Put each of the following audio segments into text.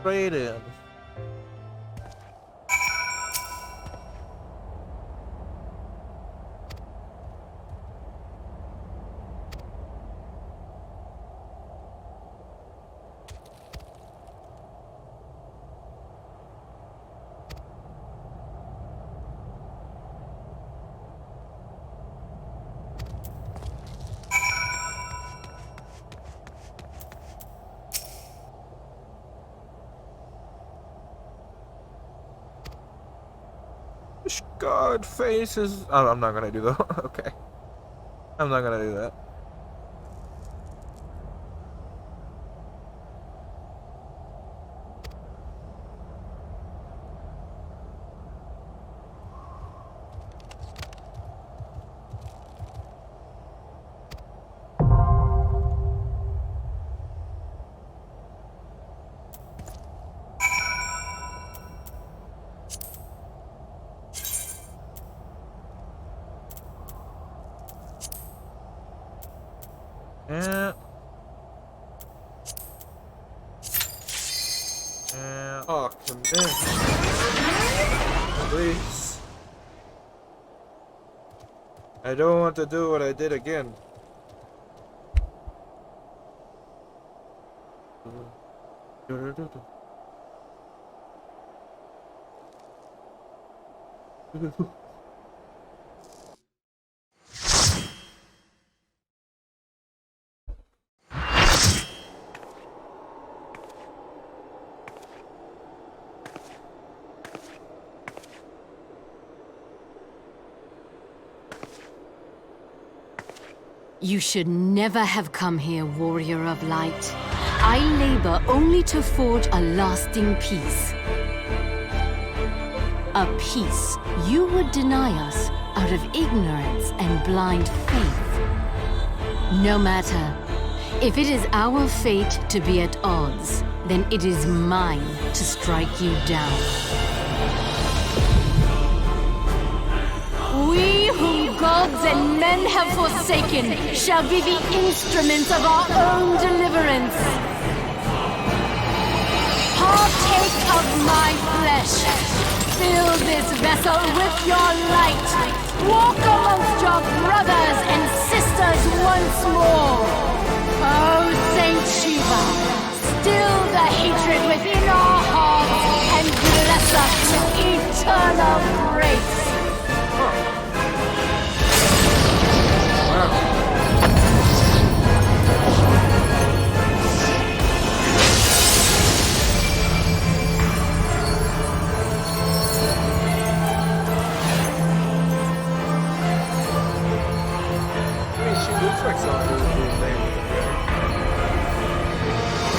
straight in. God faces. Oh, I'm not gonna do that. Okay. I'm not gonna do that. Yeah. Yeah. Oh, come in. Please. I don't want to do what I did again. You should never have come here, warrior of light. I labor only to forge a lasting peace. A peace you would deny us out of ignorance and blind faith. No matter. If it is our fate to be at odds, then it is mine to strike you down. We whom gods and men have forsaken shall be the instruments of our own deliverance. Partake of my flesh. Fill this vessel with your light. Walk amongst your brothers and sisters once more. Oh, Saint Shiva, still the hatred within our hearts and bless us with eternal grace. She looks like someone who's named with a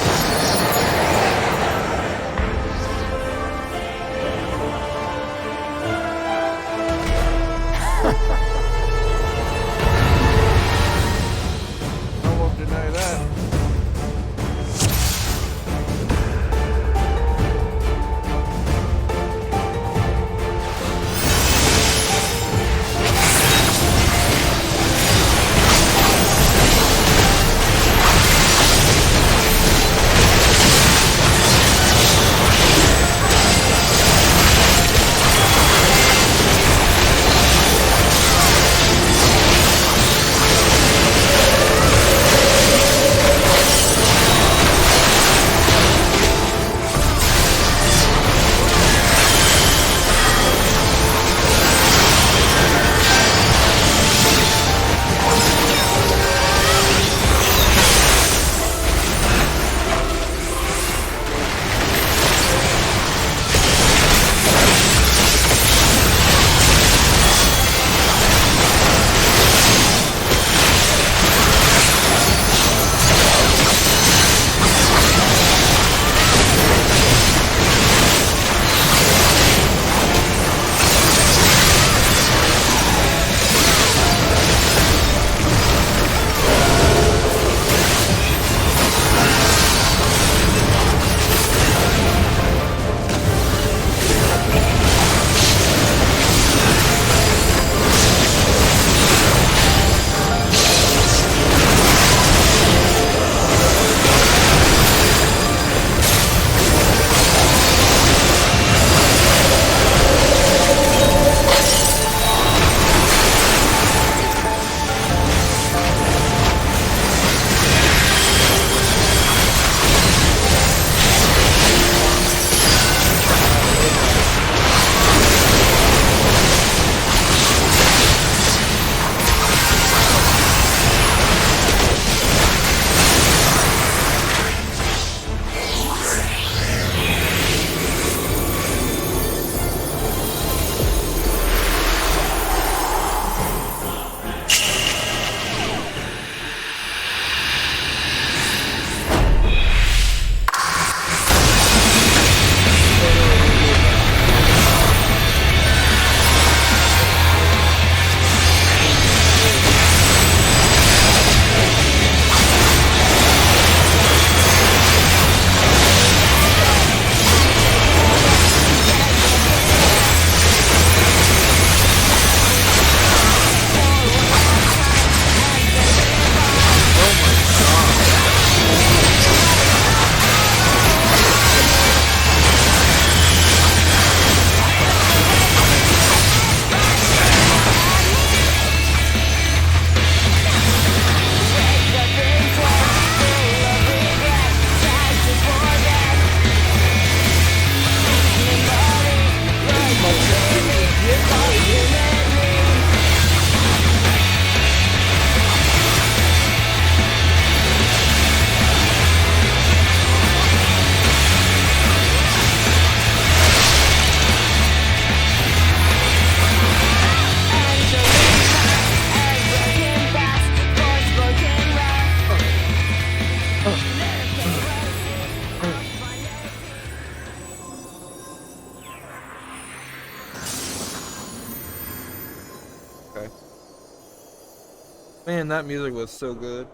Man, that music was so good.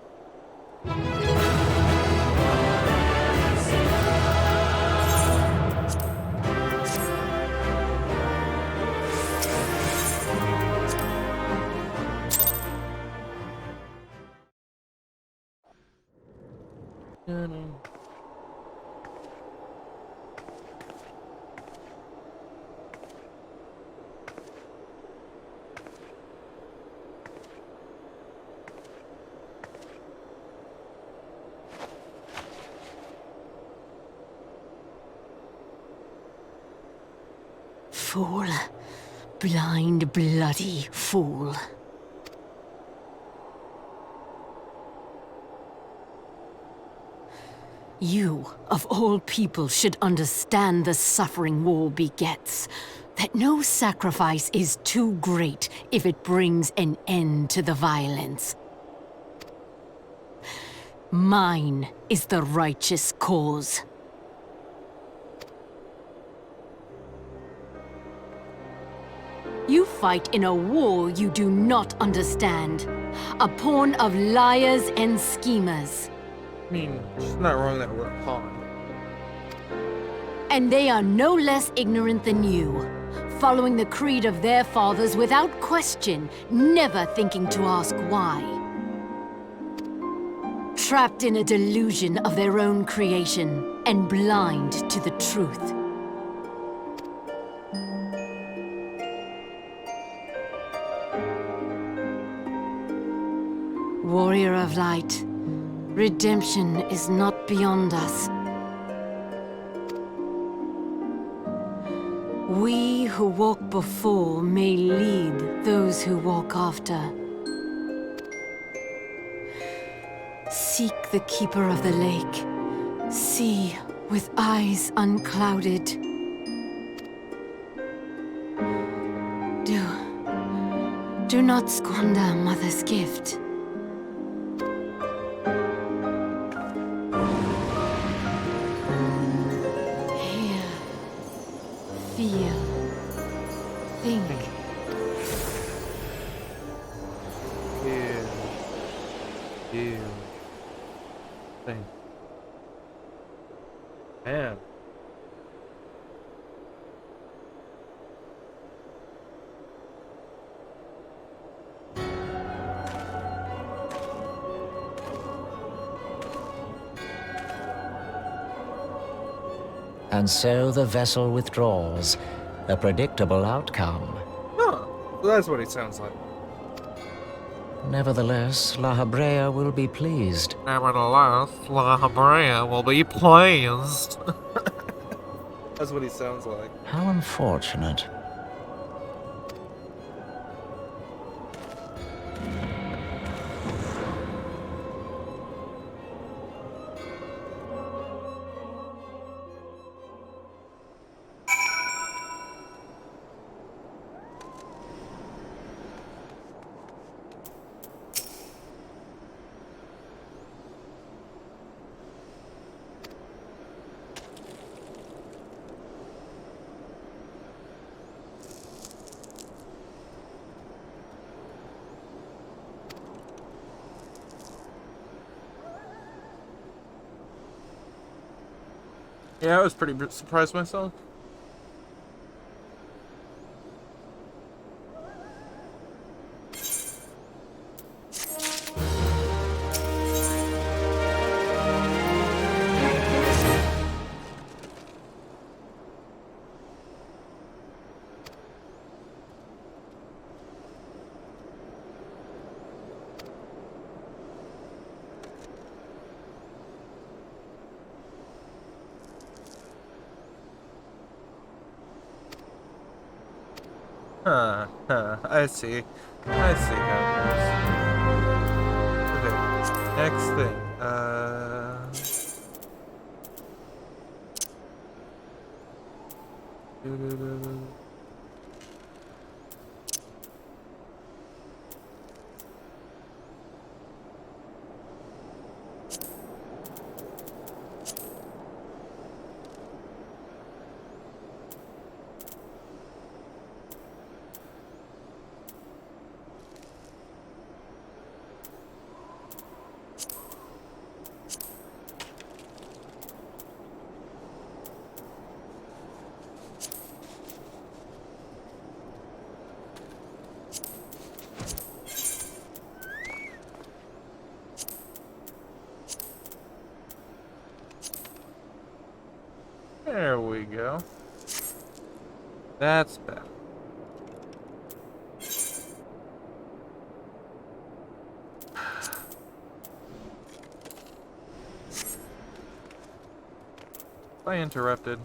Fool. Blind, bloody fool. You, of all people, should understand the suffering war begets. That no sacrifice is too great if it brings an end to the violence. Mine is the righteous cause. You fight in a war you do not understand. A pawn of liars and schemers. I mean, she's not wrong that we're a pawn. And they are no less ignorant than you, following the creed of their fathers without question, never thinking to ask why. Trapped in a delusion of their own creation, and blind to the truth. Warrior of light, redemption is not beyond us. We who walk before may lead those who walk after. Seek the Keeper of the Lake. See with eyes unclouded. Do not squander Mother's gift. Feel. Think. Feel. Think. Man. And so the vessel withdraws, a predictable outcome. Huh. So that's what he sounds like. Nevertheless, La Habrea will be pleased. Nevertheless, La Habrea will be pleased. That's what he sounds like. How unfortunate. Yeah, I was pretty surprised myself. I see. I see how it works. Okay, next thing. There we go. That's better. I interrupted.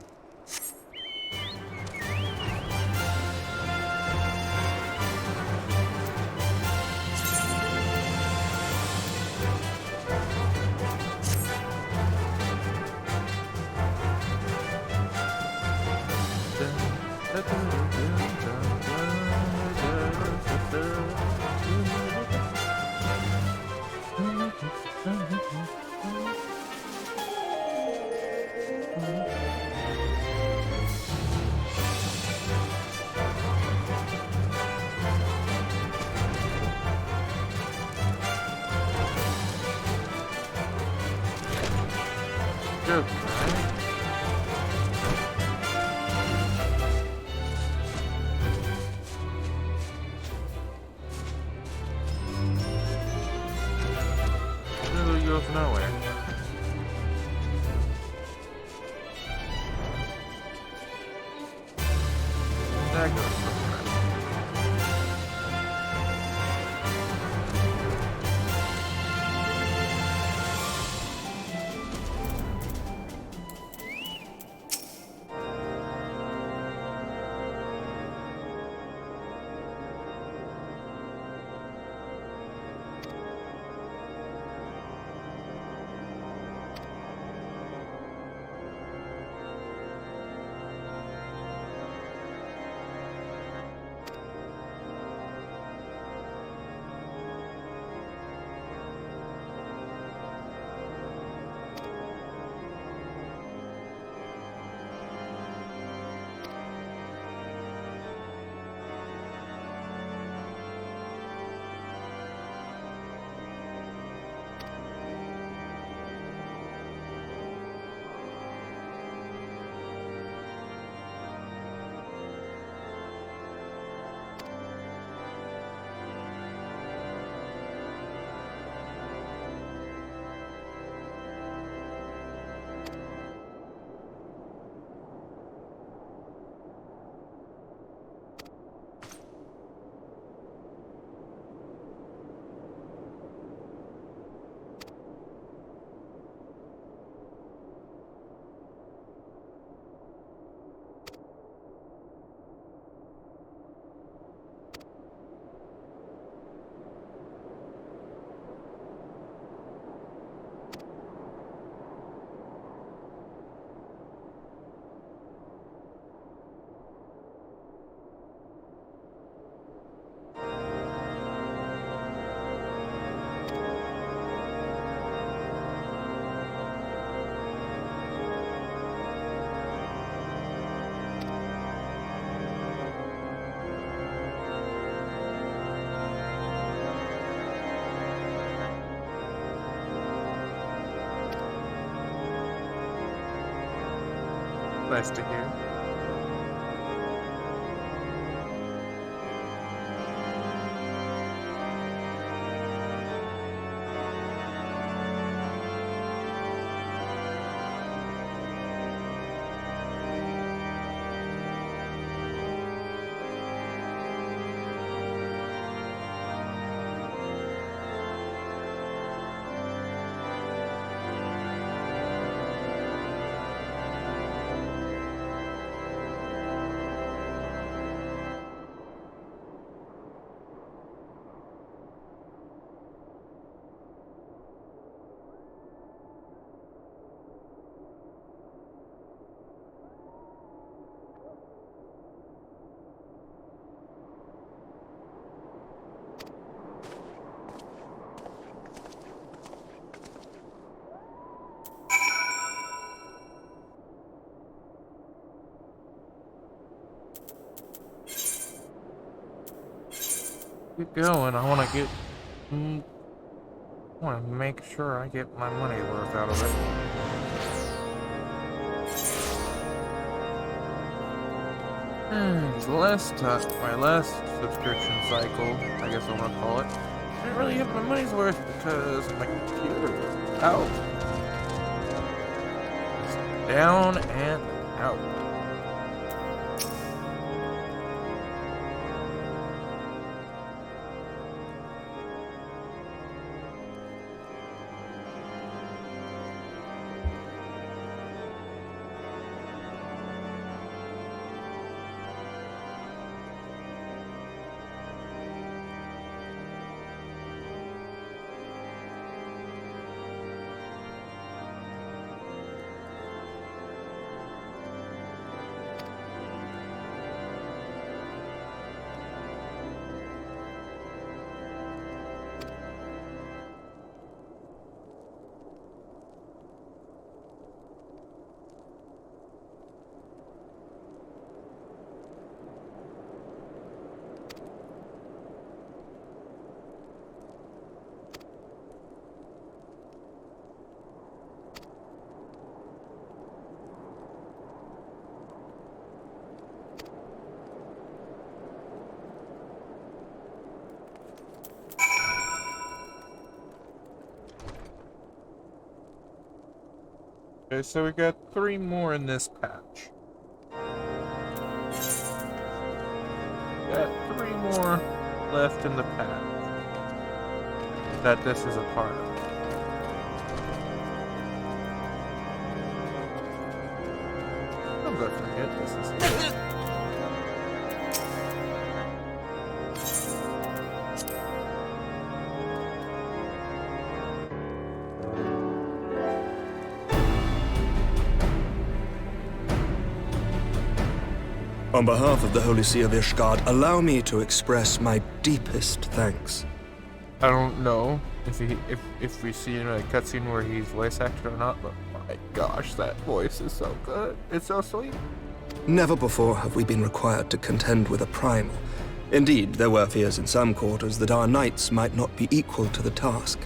Good. Literally goes nowhere. That goes somewhere. Nice to hear. Keep going. I want to get. I want to make sure I get my money worth out of it. My last subscription cycle, I guess I want to call it. I didn't really get my money's worth because my computer was out. It's down and Ow. Okay, so we got 3 more in this patch. Got 3 more left in the patch that this is a part of. Sometimes I forget this is. On behalf of the Holy See of Ishgard, allow me to express my deepest thanks. I don't know if we see in a cutscene where he's voice acted or not, but my gosh, that voice is so good. It's so sweet. Never before have we been required to contend with a primal. Indeed, there were fears in some quarters that our knights might not be equal to the task.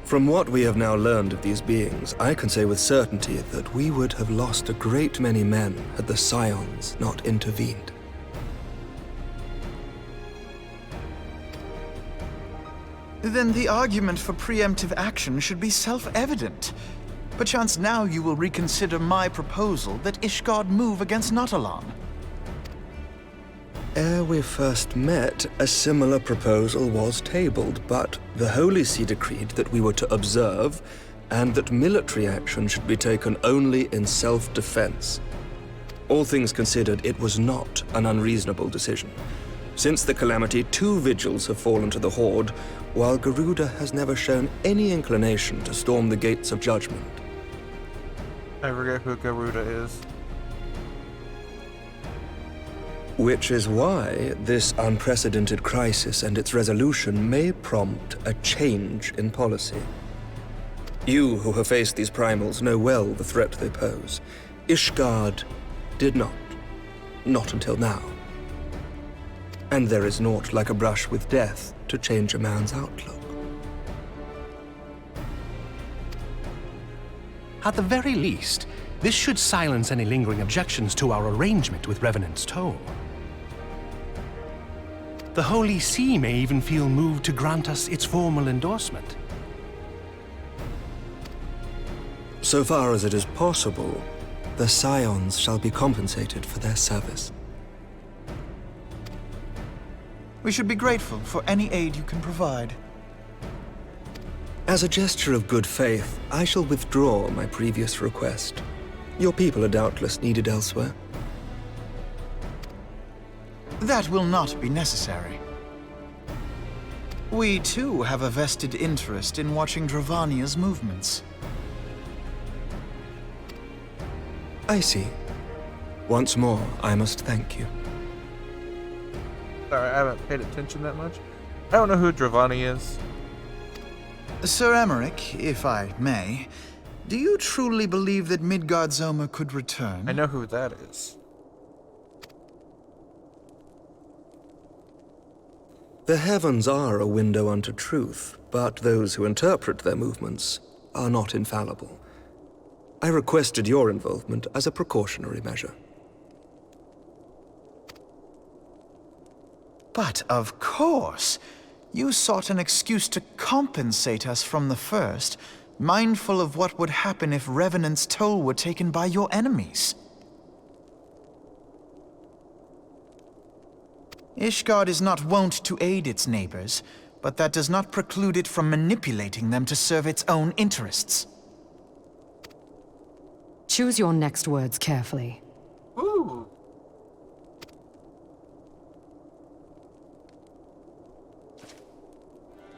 From what we have now learned of these beings, I can say with certainty that we would have lost a great many men had the Scions not intervened. Then the argument for preemptive action should be self-evident. Perchance now you will reconsider my proposal that Ishgard move against Natalan. Ere we first met, a similar proposal was tabled, but the Holy See decreed that we were to observe, and that military action should be taken only in self-defense. All things considered, it was not an unreasonable decision. Since the calamity, 2 vigils have fallen to the Horde, while Garuda has never shown any inclination to storm the gates of judgment. I forget who Garuda is. Which is why this unprecedented crisis and its resolution may prompt a change in policy. You who have faced these primals know well the threat they pose. Ishgard did not. Not until now. And there is naught like a brush with death to change a man's outlook. At the very least, this should silence any lingering objections to our arrangement with Revenant's Toll. The Holy See may even feel moved to grant us its formal endorsement. So far as it is possible, the Scions shall be compensated for their service. We should be grateful for any aid you can provide. As a gesture of good faith, I shall withdraw my previous request. Your people are doubtless needed elsewhere. That will not be necessary. We too have a vested interest in watching Dravania's movements. I see. Once more, I must thank you. Sorry, I haven't paid attention that much. I don't know who Dravani is. Sir Emmerich, if I may, do you truly believe that Midgardsormr could return? I know who that is. The heavens are a window unto truth, but those who interpret their movements are not infallible. I requested your involvement as a precautionary measure. But of course, you sought an excuse to compensate us from the first, mindful of what would happen if Revenant's Toll were taken by your enemies. Ishgard is not wont to aid its neighbors, but that does not preclude it from manipulating them to serve its own interests. Choose your next words carefully. Ooh.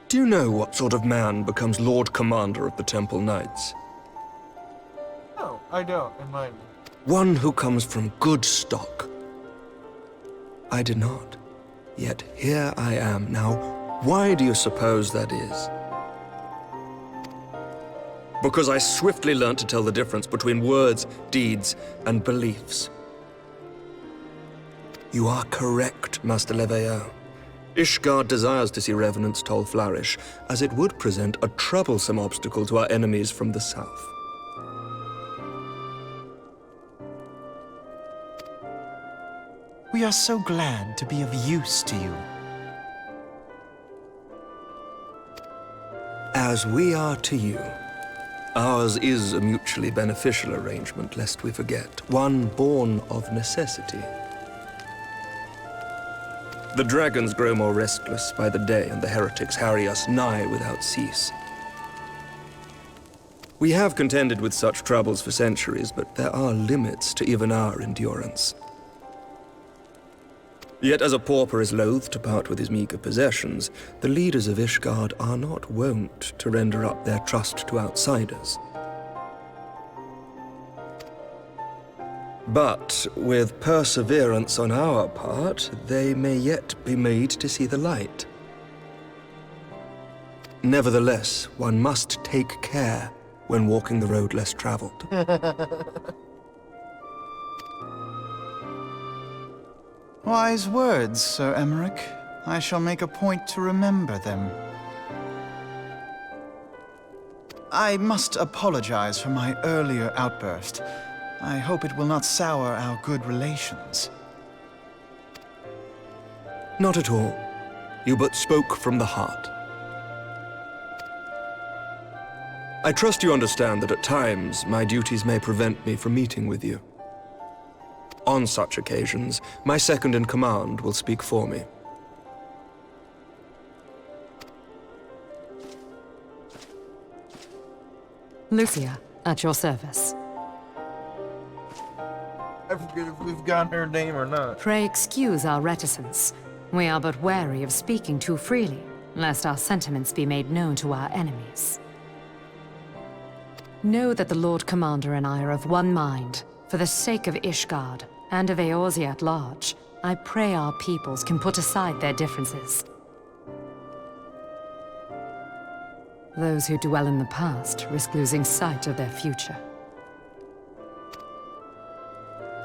Do you know what sort of man becomes Lord Commander of the Temple Knights? No, I don't. Remind me. One who comes from good stock. I did not. Yet here I am now. Why do you suppose that is? Because I swiftly learned to tell the difference between words, deeds, and beliefs. You are correct, Master Leveilleur. Ishgard desires to see Revenant's toll flourish, as it would present a troublesome obstacle to our enemies from the south. We are so glad to be of use to you. As we are to you. Ours is a mutually beneficial arrangement, lest we forget, one born of necessity. The dragons grow more restless by the day, and the heretics harry us nigh without cease. We have contended with such troubles for centuries, but there are limits to even our endurance. Yet as a pauper is loath to part with his meager possessions, the leaders of Ishgard are not wont to render up their trust to outsiders. But with perseverance on our part, they may yet be made to see the light. Nevertheless, one must take care when walking the road less traveled. Wise words, Sir Emmerich. I shall make a point to remember them. I must apologize for my earlier outburst. I hope it will not sour our good relations. Not at all. You but spoke from the heart. I trust you understand that at times my duties may prevent me from meeting with you. On such occasions, my second-in-command will speak for me. Lucia, at your service. I forget if we've gotten her name or not. Pray excuse our reticence. We are but wary of speaking too freely, lest our sentiments be made known to our enemies. Know that the Lord Commander and I are of one mind. For the sake of Ishgard, and of Eorzea at large, I pray our peoples can put aside their differences. Those who dwell in the past risk losing sight of their future.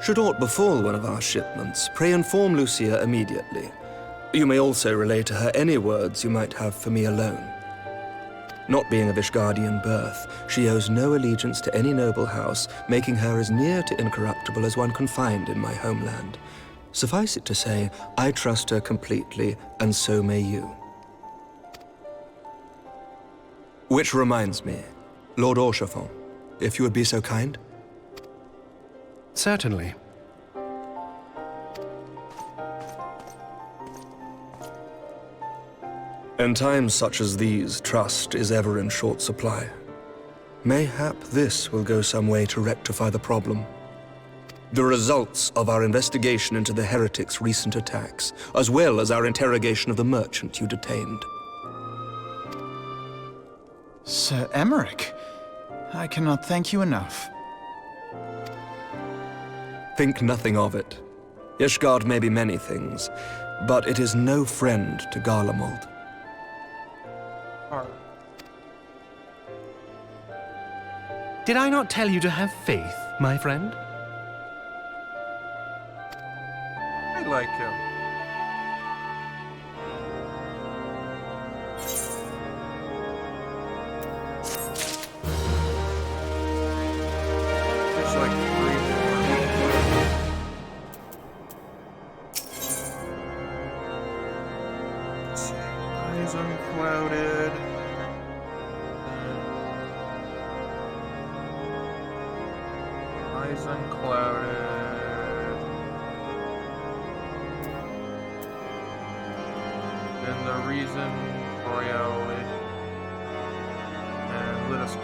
Should aught befall one of our shipments, pray inform Lucia immediately. You may also relay to her any words you might have for me alone. Not being of Ishgardian birth, she owes no allegiance to any noble house, making her as near to incorruptible as one can find in my homeland. Suffice it to say, I trust her completely, and so may you. Which reminds me, Lord Orchafon, if you would be so kind. Certainly. In times such as these, trust is ever in short supply. Mayhap this will go some way to rectify the problem. The results of our investigation into the heretics' recent attacks, as well as our interrogation of the merchant you detained. Sir Emmerich, I cannot thank you enough. Think nothing of it. Ishgard may be many things, but it is no friend to Garlemald. Did I not tell you to have faith, my friend? I like him. There's like 3 more. Let's see. Eyes unclouded. Eyes unclouded. and the reason Boreal and let us keep.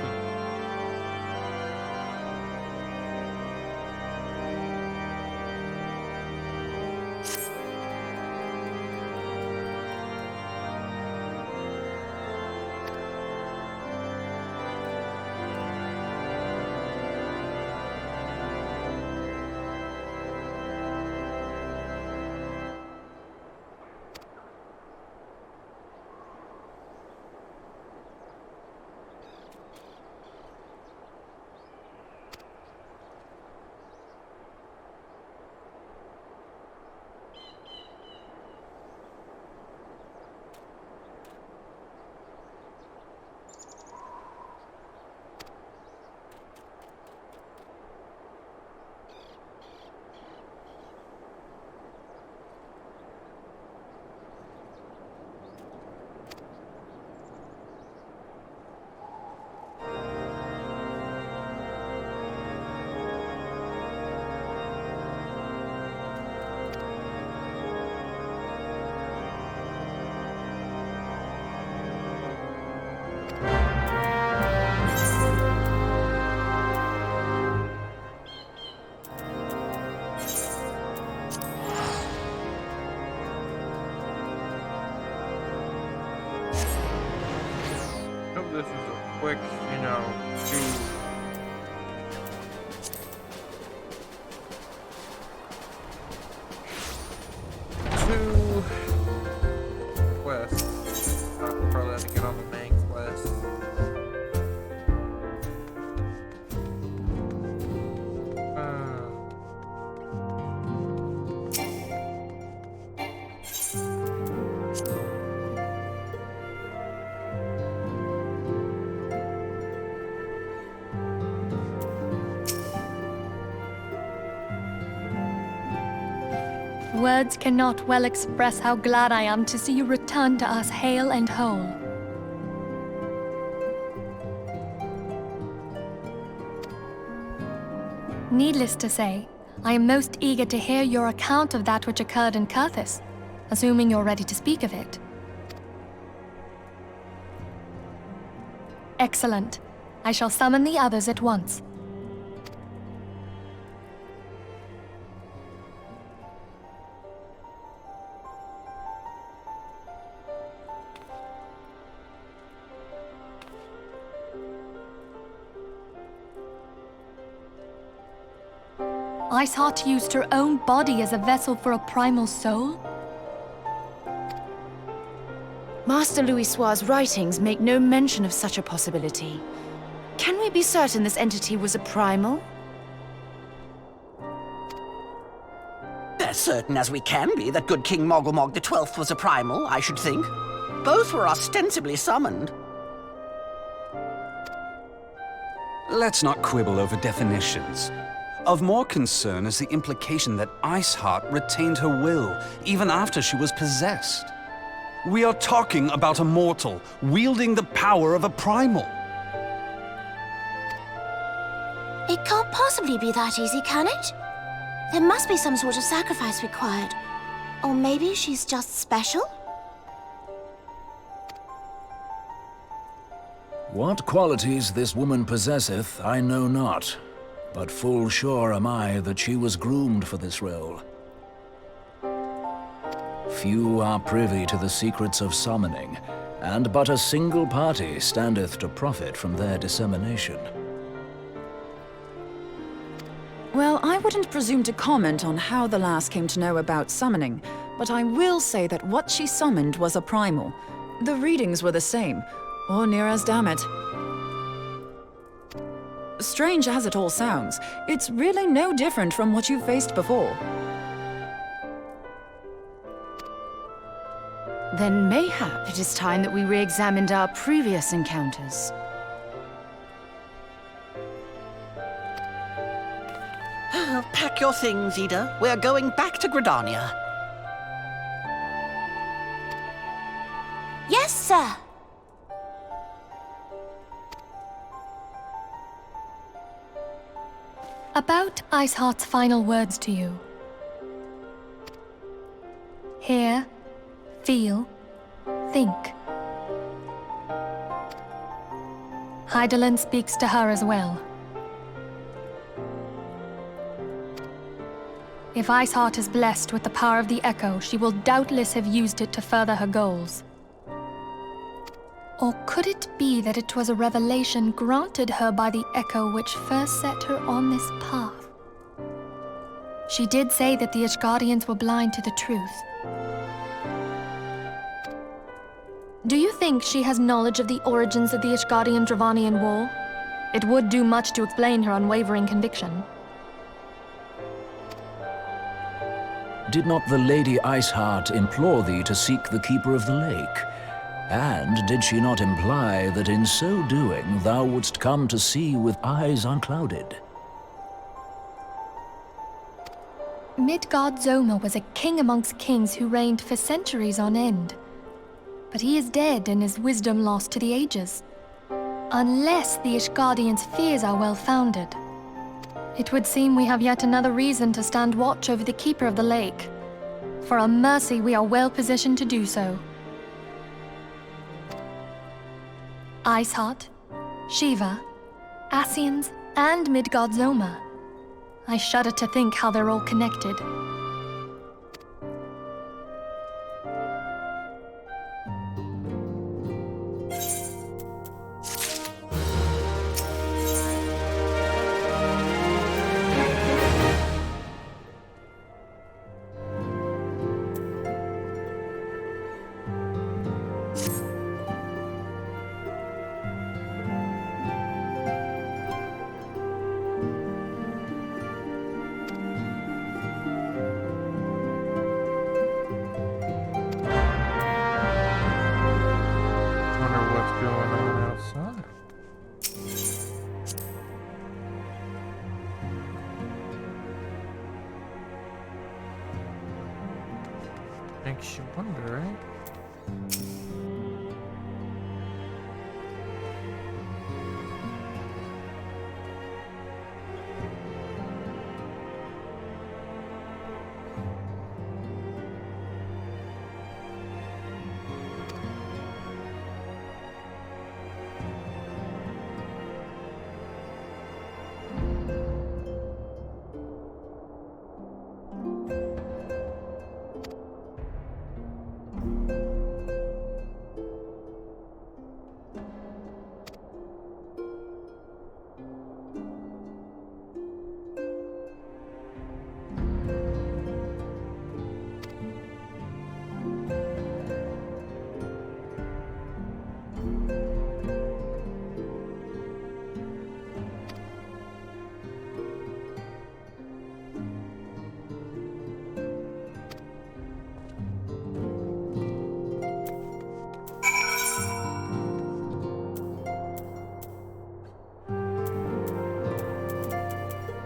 This is a quick, you know, two quests. I'll probably have to get on the main quest. Words cannot well express how glad I am to see you return to us hale and whole. Needless to say, I am most eager to hear your account of that which occurred in Kurthis, assuming you're ready to speak of it. Excellent. I shall summon the others at once. Iceheart used her own body as a vessel for a primal soul? Master Louisoix's writings make no mention of such a possibility. Can we be certain this entity was a primal? As certain as we can be that good King Mogulmog the 12th was a primal, I should think. Both were ostensibly summoned. Let's not quibble over definitions. Of more concern is the implication that Iceheart retained her will, even after she was possessed. We are talking about a mortal, wielding the power of a primal. It can't possibly be that easy, can it? There must be some sort of sacrifice required. Or maybe she's just special? What qualities this woman possesseth, I know not. But full sure am I that she was groomed for this role. Few are privy to the secrets of summoning, and but a single party standeth to profit from their dissemination. Well, I wouldn't presume to comment on how the lass came to know about summoning, but I will say that what she summoned was a primal. The readings were the same, or near as damn it. Strange as it all sounds, it's really no different from what you've faced before. Then mayhap it is time that we re-examined our previous encounters. Pack your things, Ida. We're going back to Gridania. Yes, sir. About Iceheart's final words to you. Hear, feel, think. Hydaelyn speaks to her as well. If Iceheart is blessed with the power of the Echo, she will doubtless have used it to further her goals. Or could it be that it was a revelation granted her by the Echo which first set her on this path? She did say that the Ishgardians were blind to the truth. Do you think she has knowledge of the origins of the Ishgardian-Dravanian War? It would do much to explain her unwavering conviction. Did not the Lady Iceheart implore thee to seek the Keeper of the Lake? And did she not imply that in so doing thou wouldst come to see with eyes unclouded? Midgard-Zoma was a king amongst kings who reigned for centuries on end. But he is dead and his wisdom lost to the ages. Unless the Ishgardians' fears are well-founded. It would seem we have yet another reason to stand watch over the Keeper of the Lake. For a mercy, we are well positioned to do so. Iceheart, Shiva, Ascians, and Midgard-Zoma. I shudder to think how they're all connected. Makes you wonder, right?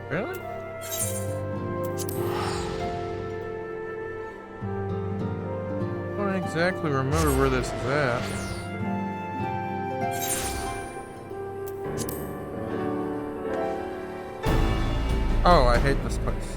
Really? I don't exactly remember where this is at. Oh, I hate this place.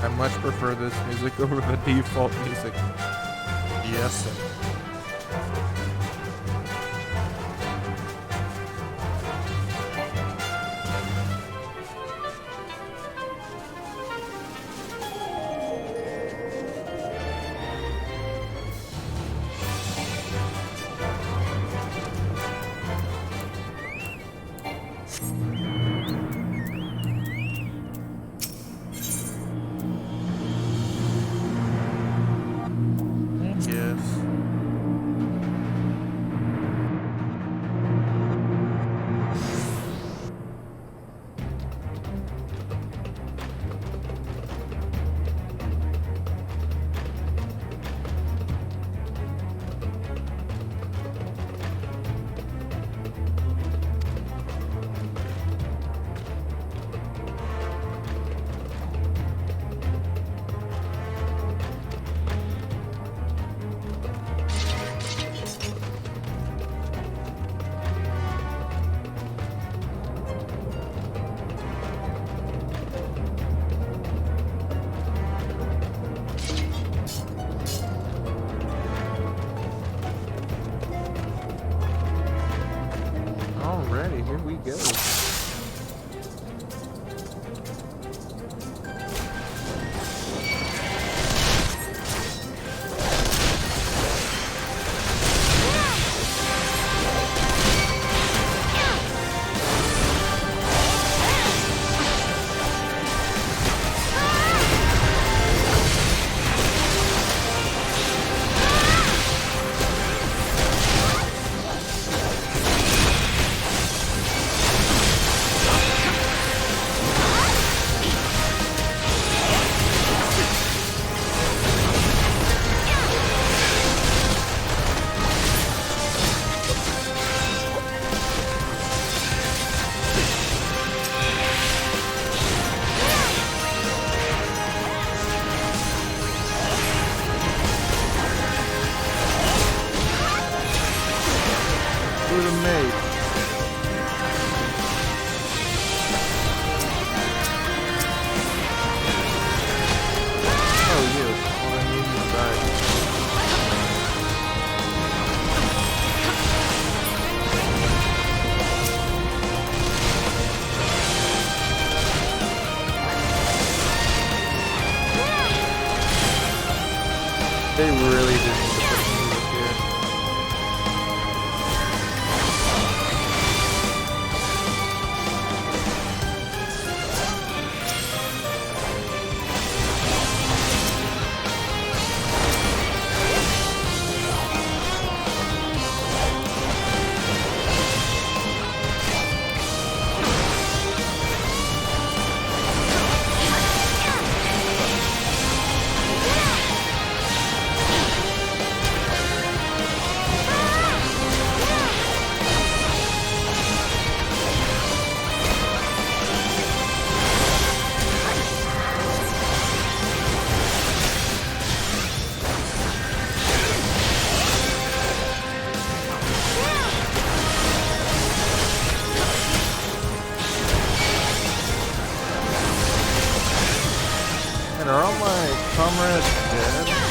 I much prefer this music over the default music. Yes, sir. Here we go. They really didn't need to put music here. And are all my comrades dead?